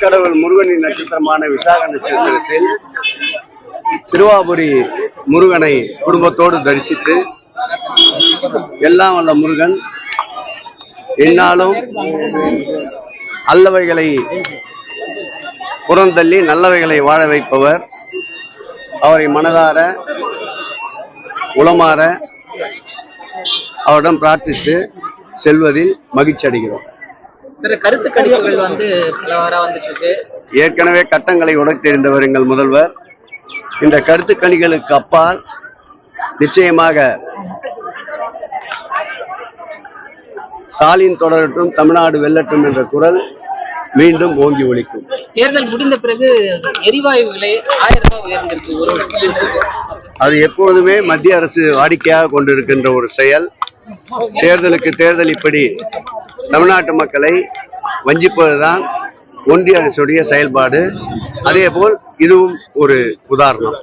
கடவுள் முருகனின் நட்சத்திரமான விசாக நட்சத்திரத்தில் சிறுவாபுரி முருகனை குடும்பத்தோடு தரிசித்து எல்லாம் வல்ல முருகன் என்னாலும் அல்லவைகளை புறந்தள்ளி நல்லவைகளை வாழ வைப்பவர். அவரை மனதார உளமாற அவரிடம் பிரார்த்தித்து செல்வதில் மகிழ்ச்சி அடைகிறோம். கருத்து கணிப்புகள் வந்துட்டு ஏற்கனவே கட்டங்களை உடைத்தெறிந்தவர் எங்கள் முதல்வர். இந்த கருத்து கணிகளுக்கு அப்பால் நிச்சயமாக ஸ்டாலின் தொடரட்டும், தமிழ்நாடு வெல்லட்டும் என்ற குரல் மீண்டும் ஓங்கி ஒலிக்கும். தேர்தல் முடிந்த பிறகு எரிவாயு விலை 1000 ரூபாய் உயர்ந்திருக்கு. அது எப்பொழுதுமே மத்திய அரசு வாடிக்கையாக கொண்டிருக்கின்ற ஒரு செயல். தேர்தலுக்கு தேர்தல் இப்படி தமிழ்நாட்டு மக்களை வஞ்சிப்பதுதான் ஒன்றிய அரசுடைய செயல்பாடு. அதே போல் இதுவும் ஒரு உதாரணம்.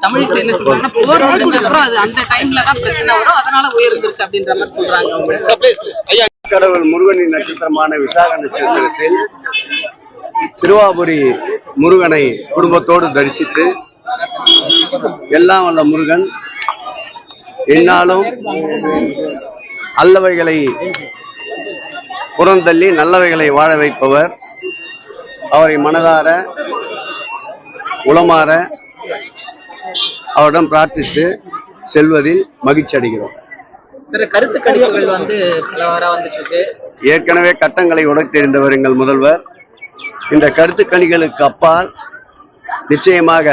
தமிழிசை என்ன சொல்றாங்கன்னா, போர் முடிஞ்ச அப்புறம் அது அந்த டைம்ல தான் பிரச்சனை வரும், அதனால உயர்ந்திருக்கு அப்படின்ற மாதிரி சொல்றாங்க. கடவுள் முருகனின் நட்சத்திரமான விசாக நட்சத்திரத்தில் சிறுவாபுரி முருகனை குடும்பத்தோடு தரிசித்து எல்லாம் வல்ல முருகன் என்னாலும் அல்லவைகளை புறந்தள்ளி நல்லவைகளை வாழ வைப்பவர். அவரை மனதார உளமாற அவரிடம் பிரார்த்தித்து செல்வதில் மகிழ்ச்சி அடைகிறோம். கருத்து கணிப்புகள் வந்துட்டு ஏற்கனவே கட்டங்களை உடைத்தெறிந்தவர் எங்கள் முதல்வர். இந்த கருத்து கணிகளுக்கு அப்பால் நிச்சயமாக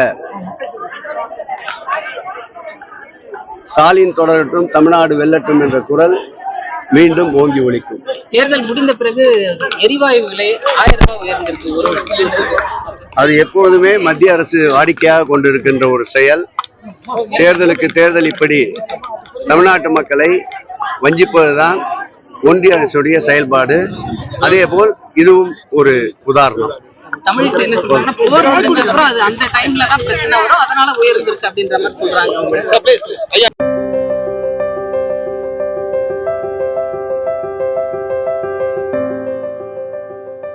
ஸ்டாலின் தொடரட்டும், தமிழ்நாடு வெல்லட்டும் என்ற குரல் மீண்டும் ஓங்கி ஒலிக்கும். தேர்தல் முடிந்த பிறகு எரிவாயு விலை 1000 ரூபாய் உயர்ந்திருக்கு. அது எப்பொழுதுமே மத்திய அரசு வாடிக்கையாக கொண்டிருக்கின்ற ஒரு செயல். தேர்தலுக்கு தேர்தல் இப்படி தமிழ்நாட்டு மக்களை வஞ்சிப்பதுதான் ஒன்றிய அரசுடைய செயல்பாடு. அதே போல் இதுவும் ஒரு உதாரணம். தமிழிசை என்ன சொல்றாங்கன்னா, போர் முடிஞ்ச அப்புறம் அது அந்த டைம்ல தான் பிரச்சனை வரும், அதனால உயர்ந்திருக்கு அப்படின்ற மாதிரி சொல்றாங்க.